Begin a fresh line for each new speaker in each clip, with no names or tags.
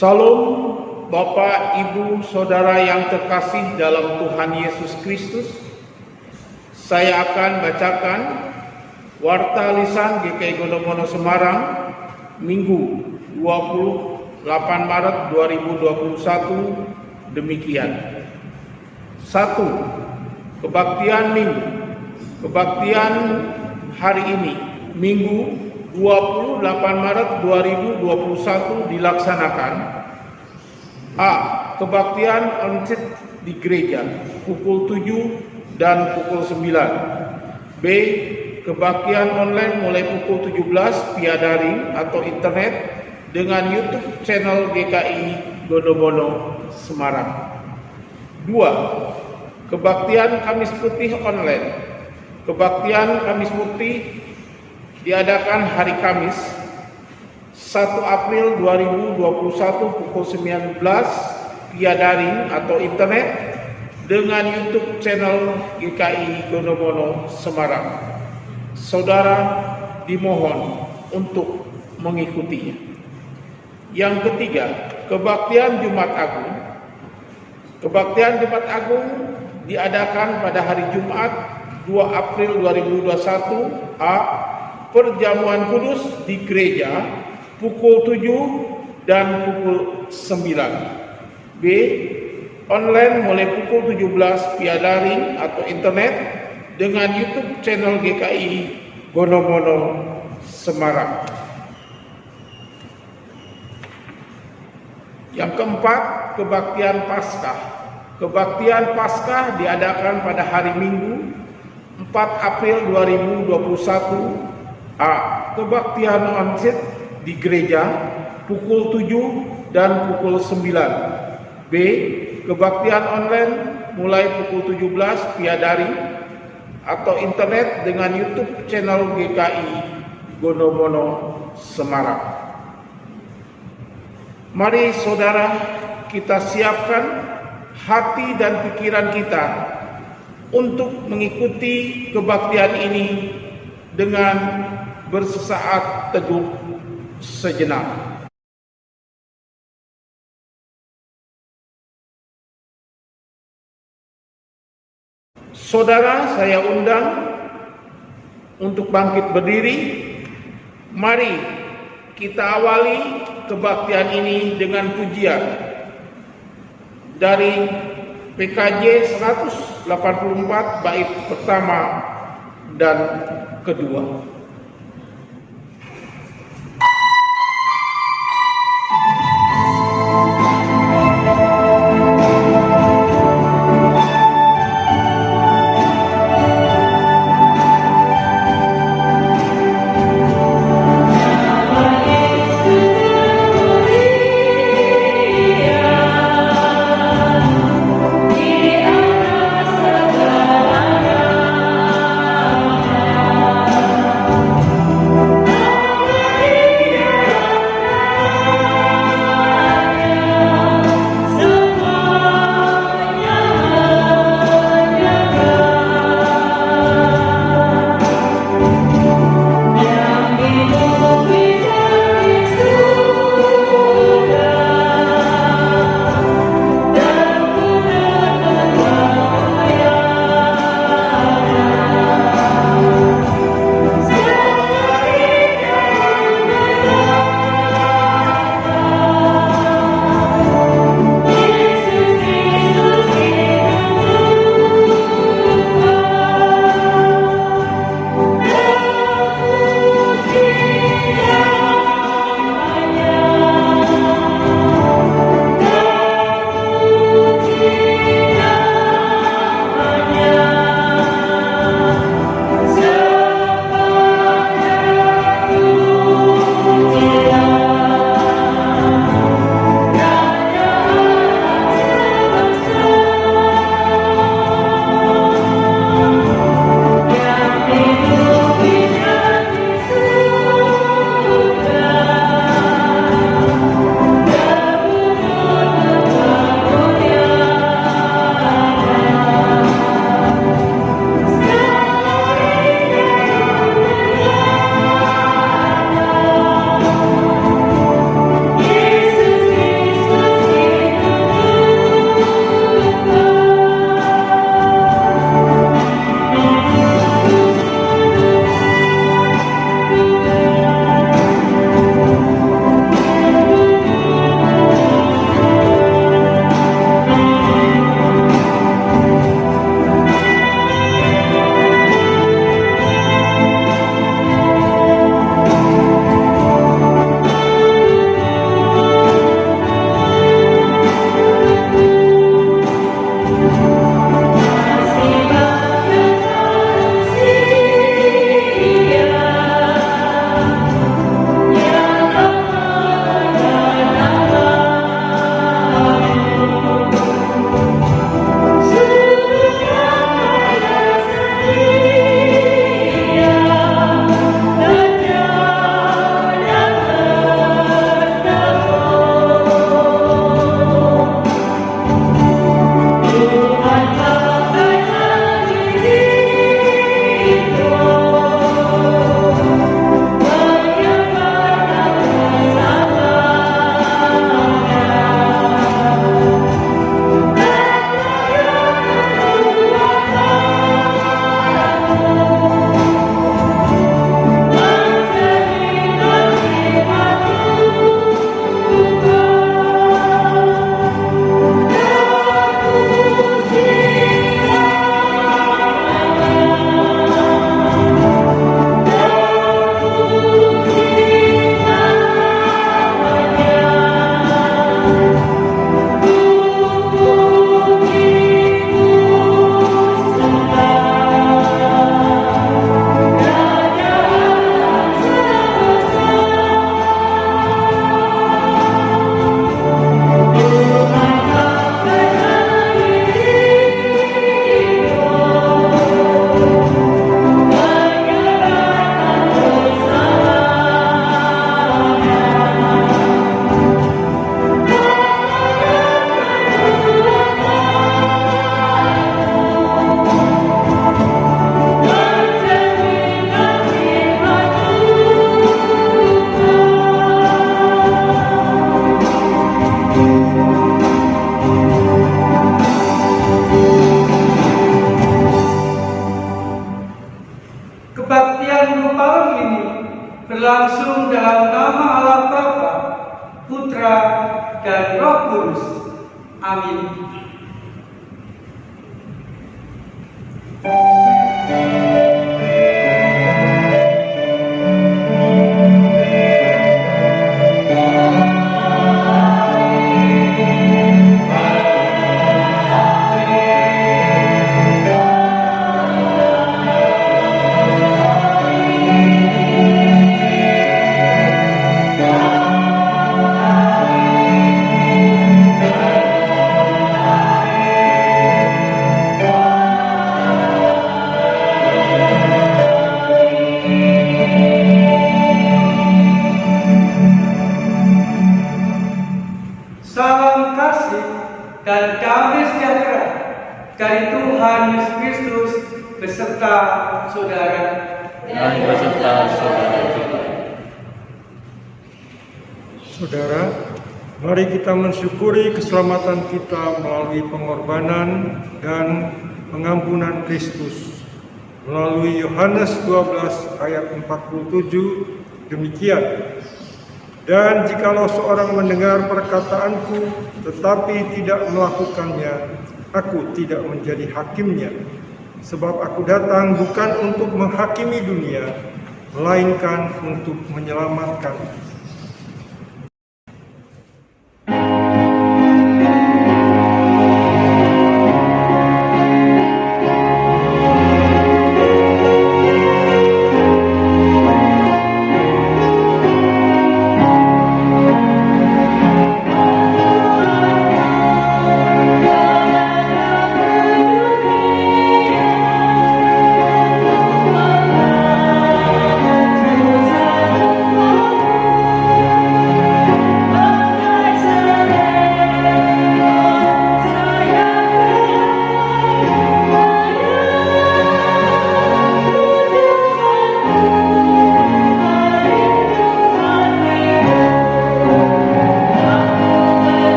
Salam Bapak, Ibu, Saudara yang terkasih dalam Tuhan Yesus Kristus. Saya akan bacakan Warta Lisan GKI Gondomono Semarang Minggu 28 Maret 2021 demikian. 1. Kebaktian Minggu. Kebaktian hari ini Minggu 28 Maret 2021 dilaksanakan. A. Kebaktian on-site di gereja pukul 7 dan pukul 9. B. Kebaktian online mulai pukul 17 via daring atau internet dengan YouTube channel GKI Gondomono Semarang. 2. Kebaktian Kamis Putih online. Kebaktian Kamis Putih diadakan hari Kamis 1 April 2021 pukul 19 via daring atau internet dengan YouTube channel GKI Gondomono Semarang. Saudara dimohon untuk mengikutinya. Yang ketiga, kebaktian Jumat Agung. Kebaktian Jumat Agung diadakan pada hari Jumat 2 April 2021 A. Perjamuan kudus di gereja pukul 7 dan pukul 9. B. Online mulai pukul 17 via daring atau internet dengan YouTube channel GKI Gondomono Semarang. Yang keempat, kebaktian Paskah. Kebaktian Paskah diadakan pada hari Minggu 4 April 2021 A. Kebaktian on-site di gereja pukul 7 dan pukul 9. B. Kebaktian online mulai pukul 17 via daring atau internet dengan YouTube channel GKI Gondomono Semarang. Mari saudara, kita siapkan hati dan pikiran kita untuk mengikuti kebaktian ini dengan bersesaat teduh sejenak. Saudara, saya undang untuk bangkit berdiri. Mari kita awali kebaktian ini dengan pujian dari PKJ 184 bait pertama dan kedua.
yang 2 tahun ini berlangsung dalam nama Allah Bapa, Putra, dan Roh Kudus. Amin. Salam kasih dan damai sejahtera dari Tuhan Yesus Kristus beserta saudara.
Dan beserta saudara juga.
Saudara, mari kita mensyukuri keselamatan kita melalui pengorbanan dan pengampunan Kristus. Melalui Yohanes 12 ayat 47 demikian. Dan jikalau seorang mendengar perkataanku tetapi tidak melakukannya, aku tidak menjadi hakimnya. Sebab aku datang bukan untuk menghakimi dunia, melainkan untuk menyelamatkan.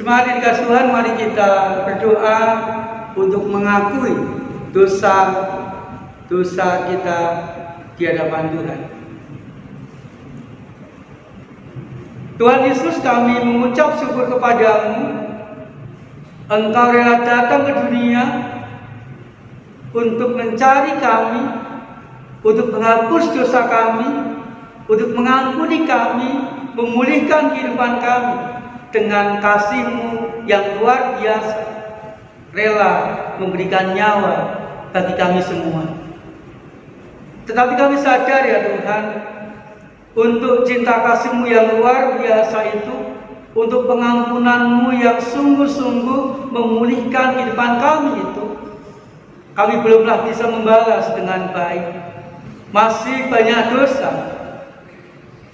Jemaat yang dikasihi Tuhan, mari kita berdoa untuk mengakui dosa kita di hadapan Tuhan. Tuhan Yesus, kami mengucap syukur kepadamu. Engkau rela datang ke dunia untuk mencari kami, untuk menghapus dosa kami, untuk mengampuni kami, memulihkan kehidupan kami dengan kasih-Mu yang luar biasa, rela memberikan nyawa bagi kami semua. Tetapi kami sadar ya Tuhan, untuk cinta kasih-Mu yang luar biasa itu, untuk pengampunan-Mu yang sungguh-sungguh memulihkan kehidupan kami itu, kami belumlah bisa membalas dengan baik. Masih banyak dosa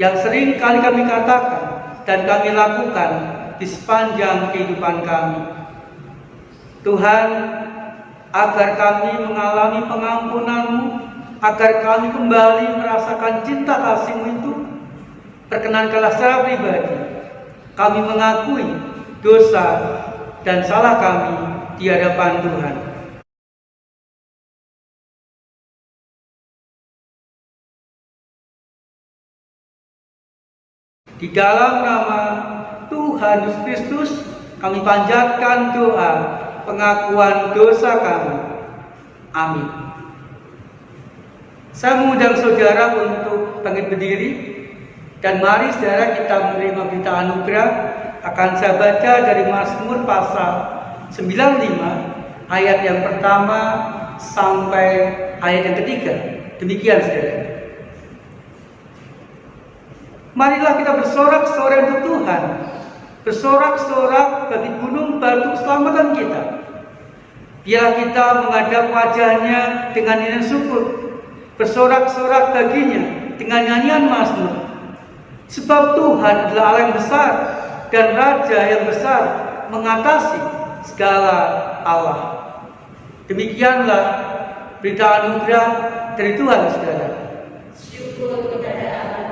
yang sering kali kami katakan dan kami lakukan di sepanjang kehidupan kami. Tuhan, agar kami mengalami pengampunan-Mu, agar kami kembali merasakan cinta kasih-Mu itu, perkenankanlah secara pribadi kami mengakui dosa dan salah kami di hadapan Tuhan. Di dalam nama Tuhan Yesus Kristus, kami panjatkan doa pengakuan dosa kami. Amin. Saya mengundang saudara untuk bangkit berdiri, dan mari saudara kita menerima berita anugerah. Akan saya baca dari Mazmur pasal 95 ayat yang pertama sampai ayat yang ketiga. Demikian saudara. Marilah kita bersorak-sorai untuk Tuhan, bersorak-sorak bagi gunung batu keselamatan kita. Biarlah kita menghadap wajahnya dengan nyanyian syukur, bersorak-sorak baginya dengan nyanyian mazmur. Sebab Tuhan adalah Allah yang besar dan Raja yang besar, mengatasi segala Allah. Demikianlah berita anugerah dari Tuhan, saudara.
Syukur kepada Allah.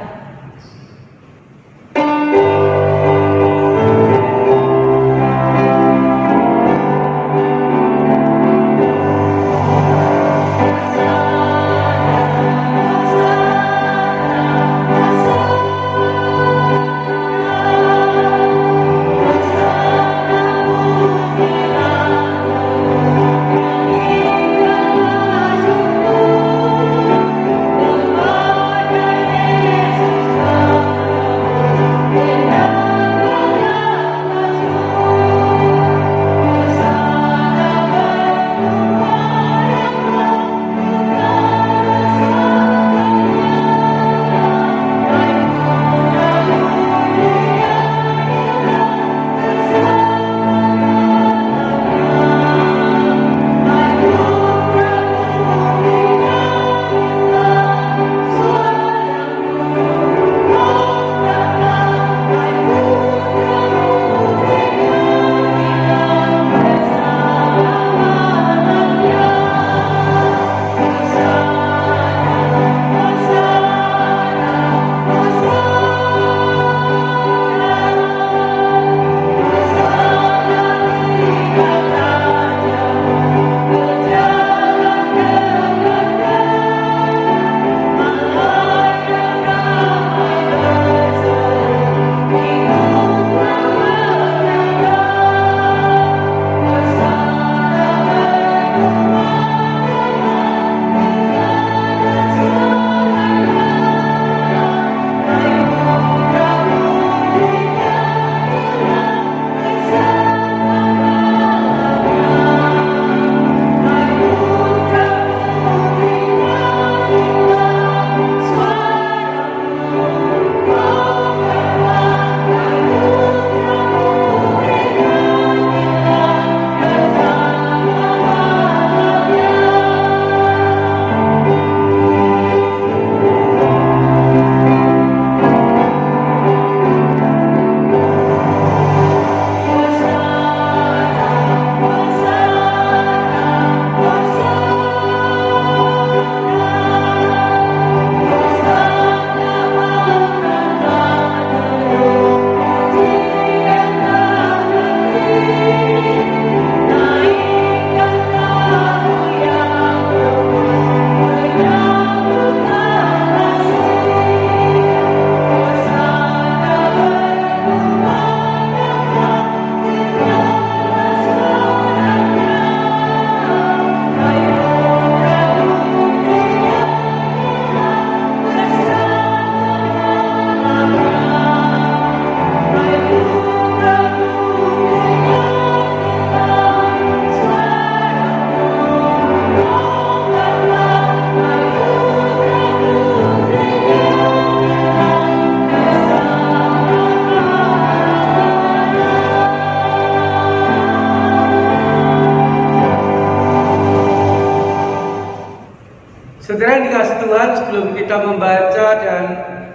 Saudara yang dikasihi Tuhan, sebelum kita membaca dan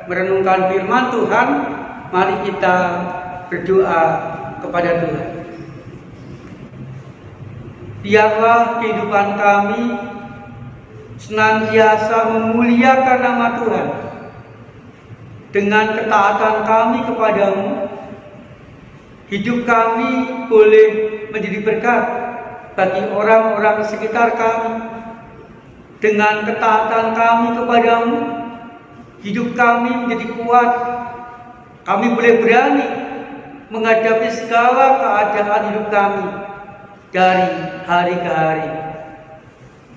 merenungkan firman Tuhan, mari kita berdoa kepada Tuhan. Biarlah kehidupan kami senantiasa memuliakan nama Tuhan. Dengan ketaatan kami kepadamu, hidup kami boleh menjadi berkat bagi orang-orang sekitar kami. Dengan ketaatan kami kepadamu, hidup kami menjadi kuat Kami boleh berani menghadapi segala keadaan hidup kami dari hari ke hari.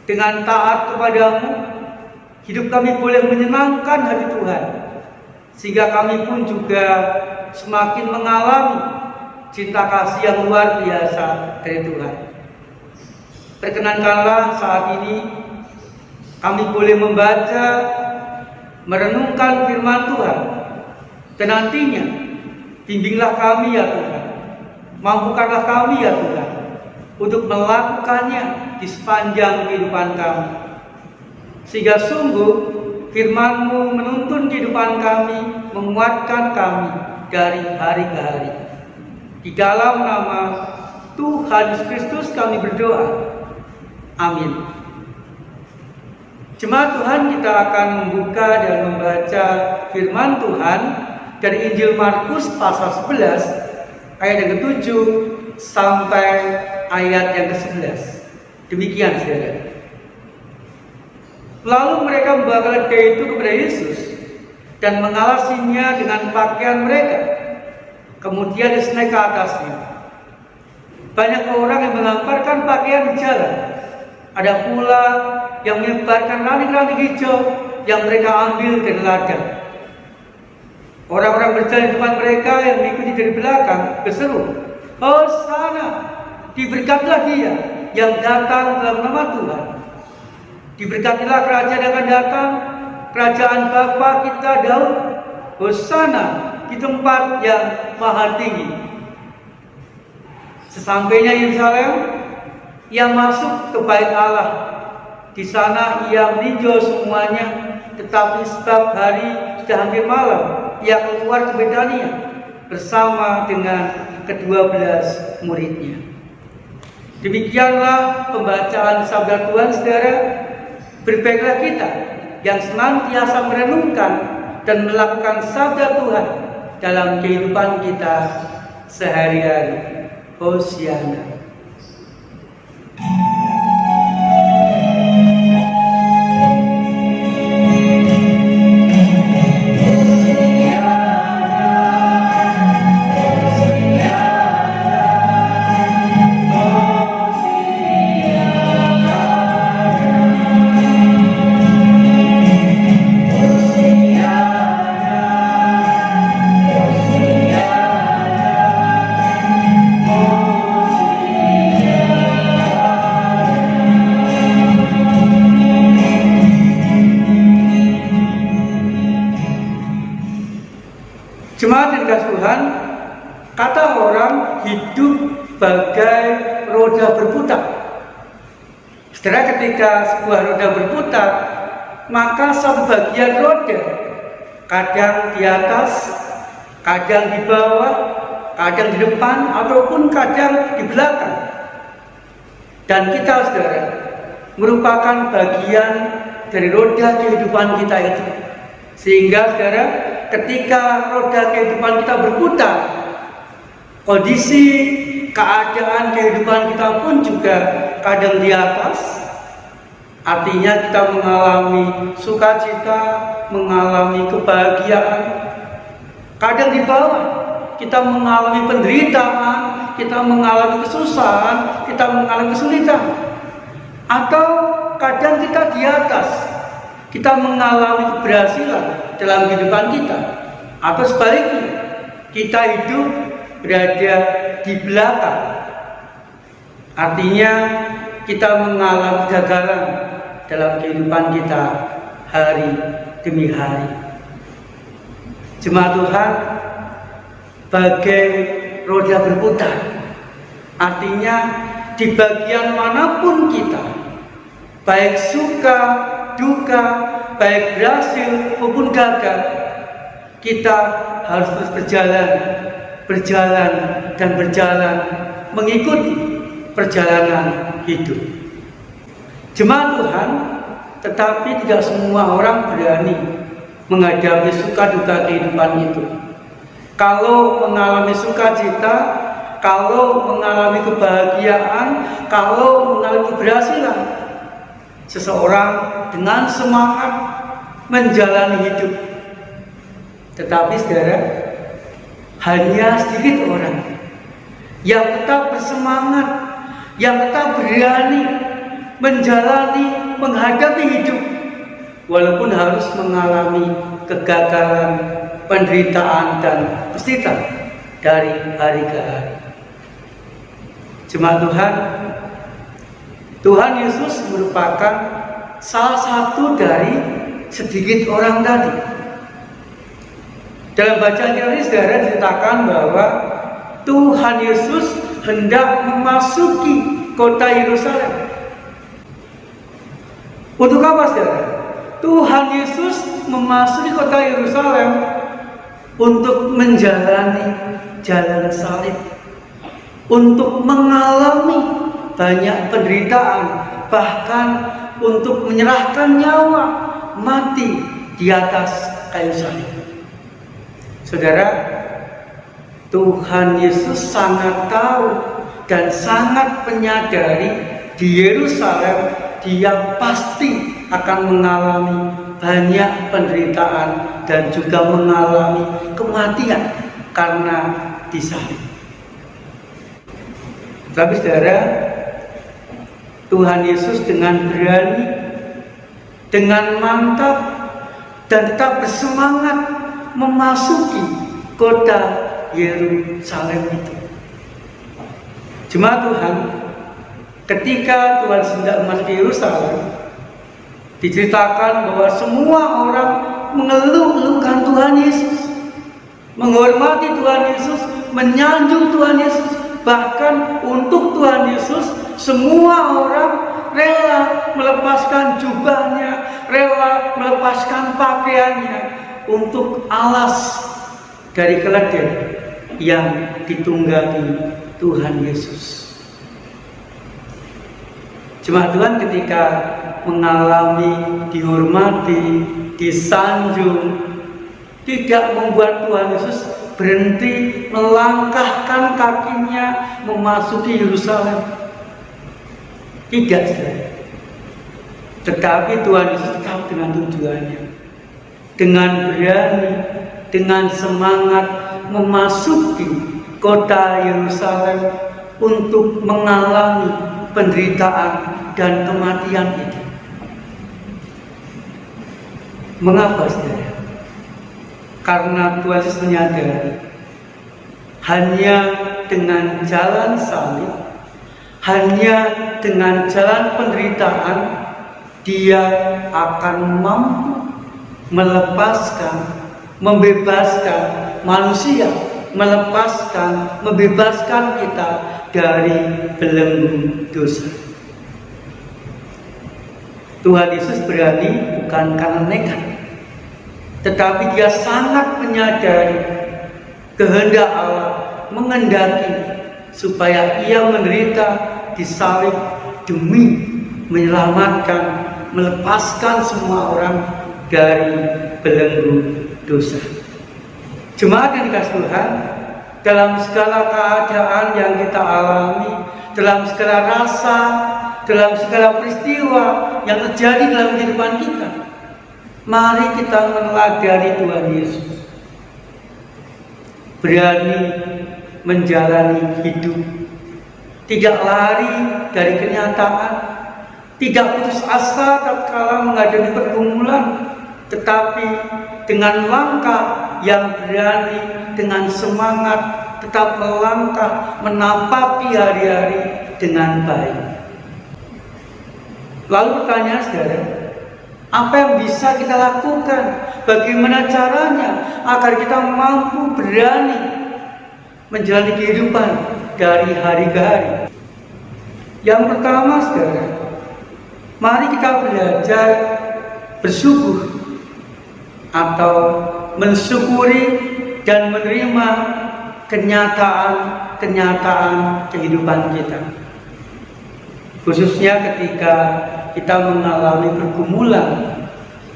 Dengan taat kepadamu, hidup kami boleh menyenangkan hati Tuhan, sehingga kami pun juga semakin mengalami cinta kasih yang luar biasa dari Tuhan. Perkenankanlah saat ini kami boleh membaca, merenungkan firman Tuhan, dan nantinya bimbinglah kami ya Tuhan, mampukanlah kami ya Tuhan untuk melakukannya di sepanjang kehidupan kami, sehingga sungguh firman-Mu menuntun kehidupan kami, menguatkan kami dari hari ke hari. Di dalam nama Tuhan Yesus Kristus kami berdoa. Amin. Jemaat Tuhan, kita akan membuka dan membaca firman Tuhan dari Injil Markus pasal 11 ayat yang ke-7 sampai ayat yang ke-11. Demikian saudara. Lalu mereka membawa keledai itu kepada Yesus dan mengalasinya dengan pakaian mereka. Kemudian disenaik ke atasnya. Banyak orang yang melemparkan pakaian di jalan. Ada pula yang menyebarkan ranting-ranting hijau yang mereka ambil dari ladang. Orang-orang berjalan di depan mereka yang mengikuti dari belakang berseru, "Hosana, diberkatilah Dia yang datang dalam nama Tuhan. Diberkatilah kerajaan yang akan datang, kerajaan Bapa kita Daud. Hosana di tempat yang maha tinggi." Sesampainya Yerusalem, ia masuk ke bait Allah. Di sana ia meninjau semuanya, tetapi sebab hari sudah hampir malam, ia keluar ke Betania bersama dengan ke-12 muridnya. Demikianlah pembacaan sabda Tuhan, saudara. Berbaiklah kita yang senantiasa merenungkan dan melakukan sabda Tuhan dalam kehidupan kita sehari-hari. Hosiana. Jemaat yang dikasihi Tuhan, kata orang hidup bagai roda berputar. Setelah ketika sebuah roda berputar, maka satu bagian roda kadang di atas, kadang di bawah, kadang di depan, ataupun kadang di belakang. Dan kita, saudara, merupakan bagian dari roda kehidupan kita itu. Sehingga, saudara, ketika roda kehidupan kita berputar, kondisi keadaan kehidupan kita pun juga kadang di atas. Artinya kita mengalami sukacita, mengalami kebahagiaan. Kadang di bawah, kita mengalami penderitaan, kita mengalami kesusahan, kita mengalami kesulitan. Atau kadang kita di atas, kita mengalami keberhasilan dalam kehidupan kita. Atau sebaliknya, kita hidup berada di belakang. Artinya kita mengalami kegagalan dalam kehidupan kita hari demi hari. Jemaat Tuhan, bagai roda berputar. Artinya di bagian manapun kita, baik suka, duka, baik berhasil maupun gagal, kita harus terus berjalan dan berjalan mengikuti perjalanan hidup. Jemaat Tuhan, tetapi tidak semua orang berani menghadapi suka duka kehidupan itu. Kalau mengalami sukacita, kalau mengalami kebahagiaan, kalau mengalami keberhasilan, seseorang dengan semangat menjalani hidup. Tetapi saudara, hanya sedikit orang yang tetap bersemangat, yang tetap berani menjalani, menghadapi hidup walaupun harus mengalami kegagalan, penderitaan dan kesulitan dari hari ke hari. Jemaat Tuhan, Tuhan Yesus merupakan salah satu dari sedikit orang tadi. Dalam bacaan kita ini saudara diceritakan bahwa Tuhan Yesus hendak memasuki kota Yerusalem. Untuk apa saudara? Tuhan Yesus memasuki kota Yerusalem untuk menjalani jalan salib, untuk mengalami banyak penderitaan, bahkan untuk menyerahkan nyawa mati di atas kayu salib. Saudara, Tuhan Yesus sangat tahu dan sangat menyadari di Yerusalem Dia pasti akan mengalami banyak penderitaan dan juga mengalami kematian karena disalib. Tapi saudara, Tuhan Yesus dengan berani, dengan mantap dan tetap bersemangat memasuki kota Yerusalem itu. Jemaat Tuhan, ketika Tuhan hendak memasuki Yerusalem, diceritakan bahwa semua orang mengeluh-elukan Tuhan Yesus, menghormati Tuhan Yesus, menyanjung Tuhan Yesus. Bahkan untuk Tuhan Yesus, semua orang rela melepaskan jubahnya, rela melepaskan pakaiannya untuk alas dari keledai yang ditunggangi Tuhan Yesus. Jemaat Tuhan, ketika mengalami, dihormati, disanjung, tidak membuat Tuhan Yesus berhenti melangkahkan kakinya memasuki Yerusalem. Tidak, saudara. Tetapi Tuhan Yesus tahu dengan tujuannya. Dengan berani, dengan semangat memasuki kota Yerusalem untuk mengalami penderitaan dan kematian itu. Mengapa, saudara? Karena Tuhan Yesus menyadari hanya dengan jalan salib, hanya dengan jalan penderitaan, Dia akan mampu melepaskan, membebaskan manusia, membebaskan kita dari belenggu dosa. Tuhan Yesus berani bukan karena nekat, tetapi Dia sangat menyadari kehendak Allah, menghendaki supaya Ia menderita disalib demi menyelamatkan, melepaskan semua orang dari belenggu dosa. Jemaat yang dikasihi Tuhan, dalam segala keadaan yang kita alami, dalam segala rasa, dalam segala peristiwa yang terjadi dalam kehidupan kita, mari kita meneladani Tuhan Yesus. Berani menjalani hidup, tidak lari dari kenyataan, tidak putus asa tatkala menghadapi pergumulan, tetapi dengan langkah yang berani, dengan semangat, tetap melangkah, menapapi hari-hari dengan baik. Lalu pertanyaan saudara, apa yang bisa kita lakukan? Bagaimana caranya agar kita mampu berani menjalani kehidupan dari hari ke hari? Yang pertama saudara, mari kita belajar bersyukur atau mensyukuri dan menerima kenyataan kehidupan kita. Khususnya ketika kita mengalami pergumulan,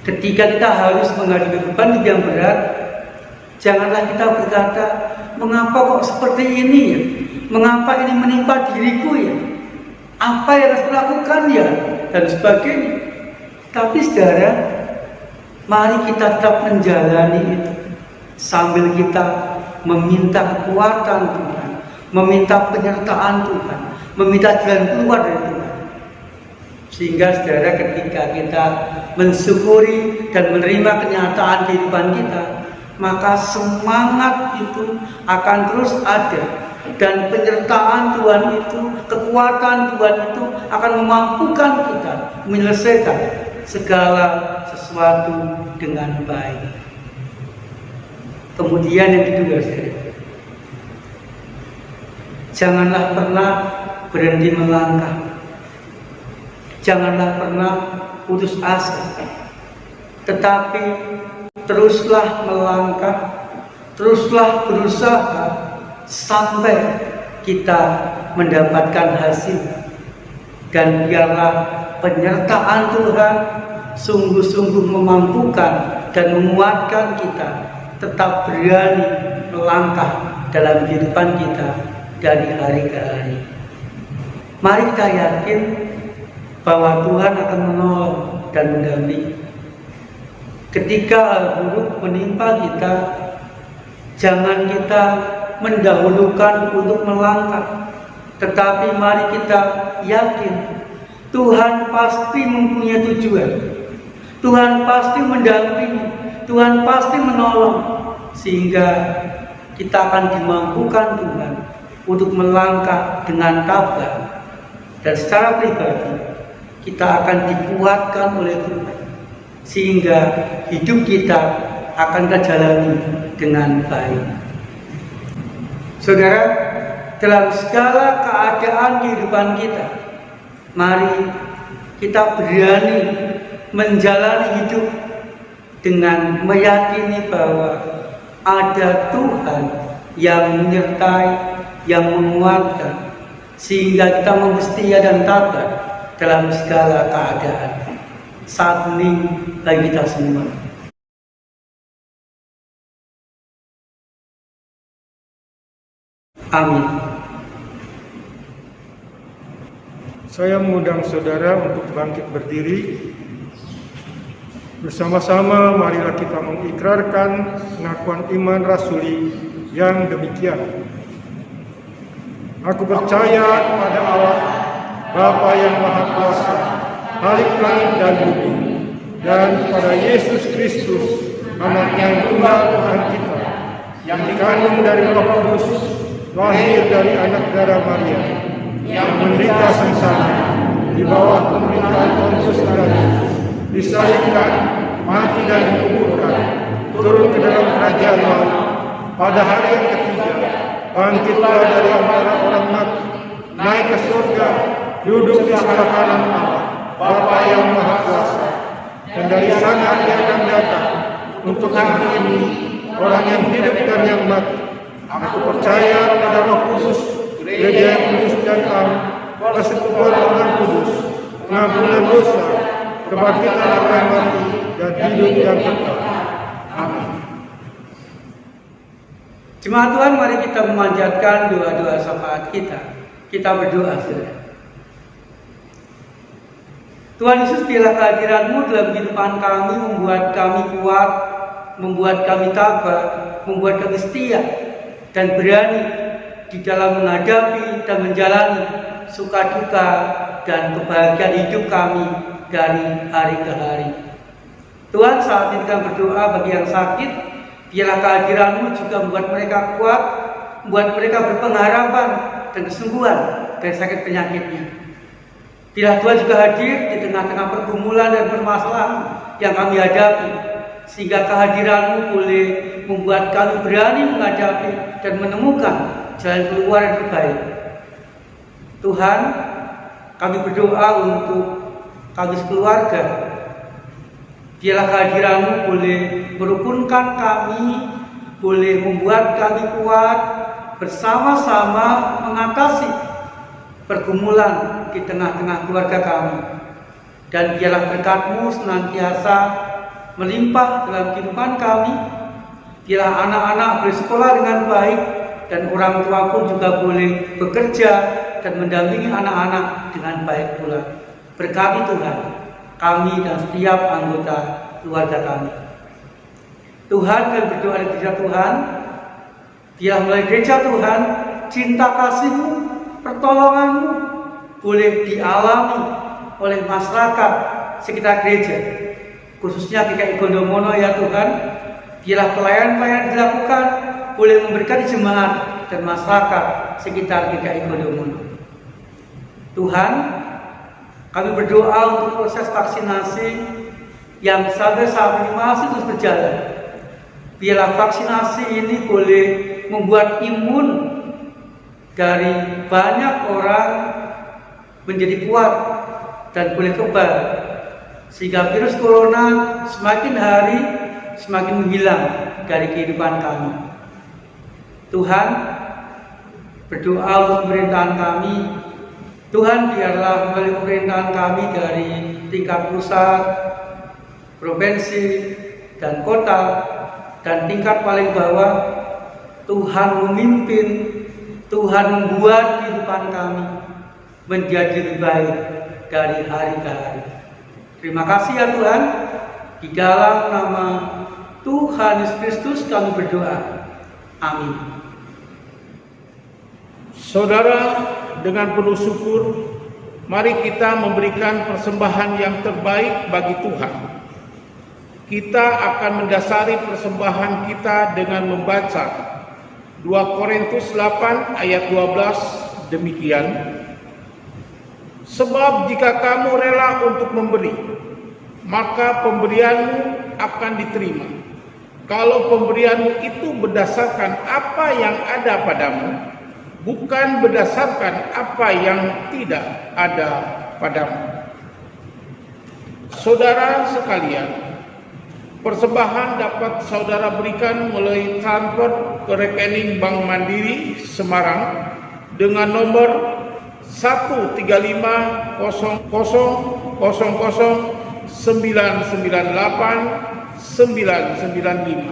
ketika kita harus menghadapi beban yang berat, janganlah kita berkata, mengapa kok seperti ini ya? Mengapa ini menimpa diriku ya? Apa yang harus dilakukan ya? Dan sebagainya. Tapi saudara, mari kita tetap menjalani itu sambil kita meminta kekuatan Tuhan, meminta penyertaan Tuhan, meminta jalan keluar dari Tuhan. Sehingga saudara, ketika kita mensyukuri dan menerima kenyataan kehidupan kita, maka semangat itu akan terus ada, dan penyertaan Tuhan itu, kekuatan Tuhan itu akan memampukan kita menyelesaikan segala sesuatu dengan baik. Kemudian yang kedua, janganlah pernah berhenti melangkah, janganlah pernah putus asa, tetapi teruslah melangkah, teruslah berusaha sampai kita mendapatkan hasil. Dan biarlah penyertaan Tuhan sungguh-sungguh memampukan dan menguatkan kita tetap berani melangkah dalam kehidupan kita dari hari ke hari. Mari kita yakin bahwa Tuhan akan menolong dan mendampingi. Ketika hal buruk menimpa kita, jangan kita mendahulukan untuk melangkah, tetapi mari kita yakin Tuhan pasti mempunyai tujuan, Tuhan pasti mendampingi, Tuhan pasti menolong, sehingga kita akan dimampukan Tuhan untuk melangkah dengan tabah, dan secara pribadi kita akan dikuatkan oleh Tuhan, sehingga hidup kita akan terjalani dengan baik. Saudara, dalam segala keadaan kehidupan kita, mari kita berani menjalani hidup dengan meyakini bahwa ada Tuhan yang menyertai, yang menguatkan, sehingga kita mau setia dan tabah dalam segala keadaan. Saat ini bagi kita semua. Amin.
Saya mengundang saudara untuk bangkit berdiri. Bersama-sama marilah kita mengikrarkan pengakuan iman rasuli yang demikian. Aku percaya kepada Allah, Bapa yang Maha Kuasa, Khalik langit dan bumi, dan kepada Yesus Kristus, Anak yang tunggal Tuhan kita, yang dikandung dari Roh Kudus, lahir dari anak darah Maria, yang menderita sengsara di bawah pemerintahan Pontius Pilatus, disalibkan, mati dan dikuburkan, turun ke dalam kerajaan maut, pada hari yang ketiga bangkitlah dari antara orang mati, naik ke surga, duduk di sebelah kanan Allah, Bapa yang Maha Kuasa, dan dari sana Dia akan datang untuk menghakimi orang yang hidup dan yang mati. Aku percaya pada Roh Kudus, Gereja yang kudus dan am, persekutuan Orang Kudus, pengampunan dosa, kebangkitan orang mati, dan hidup yang kekal. Amin.
Jemaat Tuhan, mari kita memanjatkan doa-doa syafaat kita. Kita berdoa, saudara. Tuhan Yesus, biarlah kehadiran-Mu dalam kehidupan kami membuat kami kuat, membuat kami tabah, membuat kami setia dan berani di dalam menghadapi dan menjalani suka duka dan kebahagiaan hidup kami dari hari ke hari. Tuhan, saat ini kami berdoa bagi yang sakit, biarlah kehadiran-Mu juga membuat mereka kuat, membuat mereka berpengharapan dan kesembuhan dari sakit penyakitnya. Biarlah Tuhan juga hadir di tengah-tengah pergumulan dan permasalahan yang kami hadapi, sehingga kehadiran-Mu boleh membuat kami berani menghadapi dan menemukan jalan keluar yang terbaik. Tuhan, kami berdoa untuk kami sekeluarga. Biarlah kehadiran-Mu boleh merukunkan kami, boleh membuat kami kuat, bersama-sama mengatasi pergumulan di tengah-tengah keluarga kami. Dan biarlah berkat-Mu senantiasa melimpah dalam kehidupan kami. Biarlah anak-anak bersekolah dengan baik, dan orang tua pun juga boleh bekerja dan mendampingi anak-anak dengan baik pula. Berkati Tuhan kami dan setiap anggota keluarga kami. Tuhan, kami berdoa di Tuhan, Biar melalui gereja Tuhan, cinta kasih-Mu, pertolongan-Mu boleh dialami oleh masyarakat sekitar gereja, khususnya GKI Gondomono ya Tuhan. Biarlah pelayan-pelayan dilakukan boleh memberikan jemaat dan masyarakat sekitar GKI Gondomono. Tuhan, kami berdoa untuk proses vaksinasi yang sampai saat ini masih terus berjalan. Biarlah vaksinasi ini boleh membuat imun dari banyak orang menjadi kuat dan boleh kebal, sehingga virus corona semakin hari semakin menghilang dari kehidupan kami. Tuhan, berdoa untuk pemerintahan kami. Tuhan, biarlah melalui pemerintahan kami dari tingkat pusat, provinsi, dan kota, dan tingkat paling bawah, Tuhan memimpin, Tuhan membuat kehidupan kami menjadi lebih baik dari hari ke hari. Terima kasih ya Tuhan. Di dalam nama Tuhan Yesus Kristus kami berdoa. Amin.
Saudara, dengan penuh syukur, mari kita memberikan persembahan yang terbaik bagi Tuhan. Kita akan mendasari persembahan kita dengan membaca 2 Korintus 8 ayat 12 demikian. Sebab jika kamu rela untuk memberi, maka pemberianmu akan diterima. Kalau pemberianmu itu berdasarkan apa yang ada padamu, bukan berdasarkan apa yang tidak ada padamu. Saudara sekalian, persembahan dapat saudara berikan melalui transfer ke rekening Bank Mandiri Semarang dengan nomor 1350000998995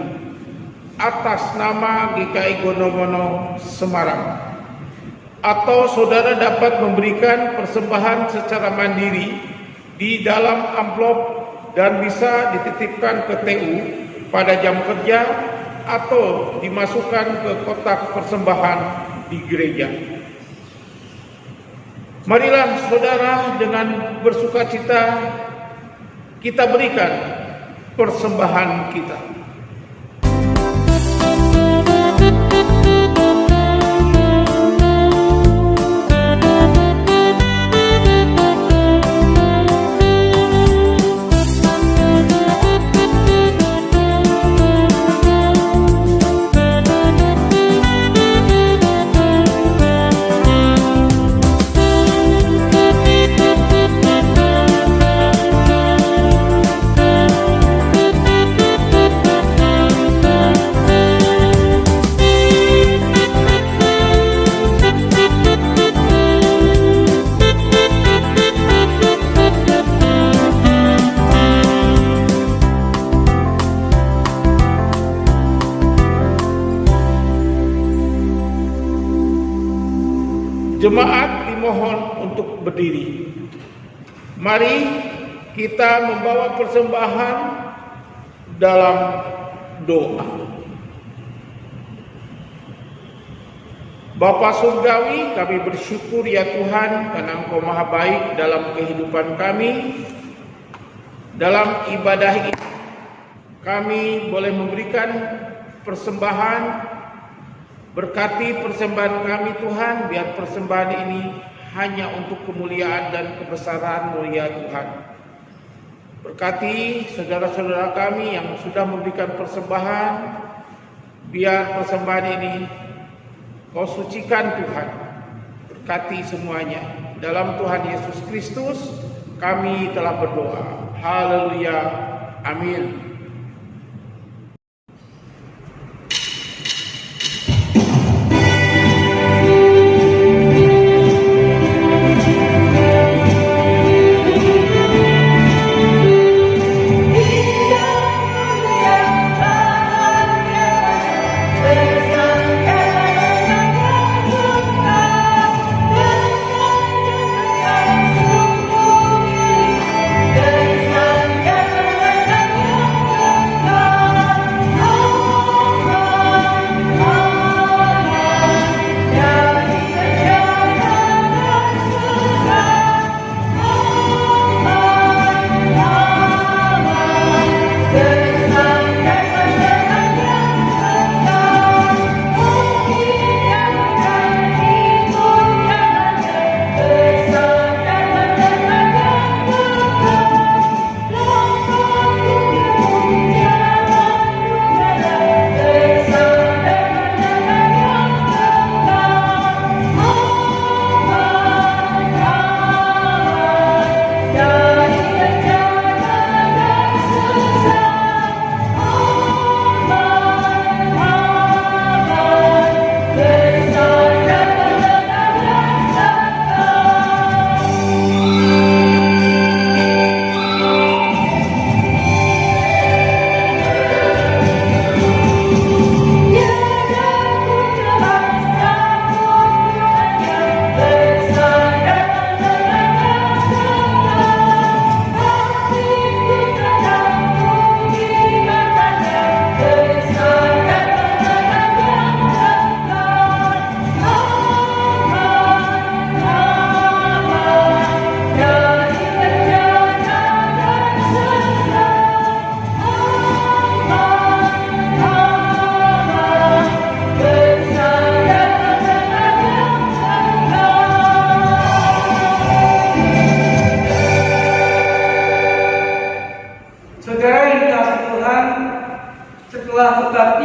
atas nama GKI Gondomono Semarang. Atau saudara dapat memberikan persembahan secara mandiri di dalam amplop dan bisa dititipkan ke TU pada jam kerja atau dimasukkan ke kotak persembahan di gereja. Marilah saudara dengan bersukacita kita berikan persembahan kita. Jemaat dimohon untuk berdiri. Mari kita membawa persembahan dalam doa. Bapa Surgawi, kami bersyukur ya Tuhan karena Engkau Maha Baik dalam kehidupan kami. Dalam ibadah ini kami boleh memberikan persembahan. Berkati persembahan kami Tuhan, biar persembahan ini hanya untuk kemuliaan dan kebesaran-Mu ya Tuhan. Berkati saudara-saudara kami yang sudah memberikan persembahan, biar persembahan ini Kau sucikan Tuhan. Berkati semuanya. Dalam Tuhan Yesus Kristus kami telah berdoa. Haleluya. Amin.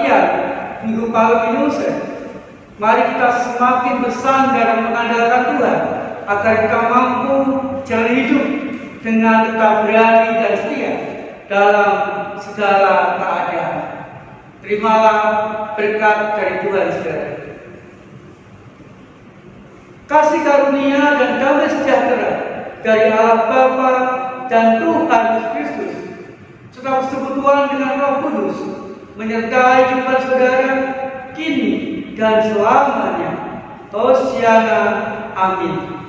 kebaktian Minggu Pagi Indonesia. Mari kita semakin bersandar dan mengandalkan Tuhan agar kita mampu jalani hidup dengan tetap berani dan setia dalam segala keadaan. Terimalah berkat dari Tuhan saudara. Kasih karunia dan damai sejahtera dari Allah Bapa dan Tuhan Yesus Kristus serta persekutuan dengan Roh Kudus menyertai kehidupan saudara kini dan selamanya. Hosiana. Amin.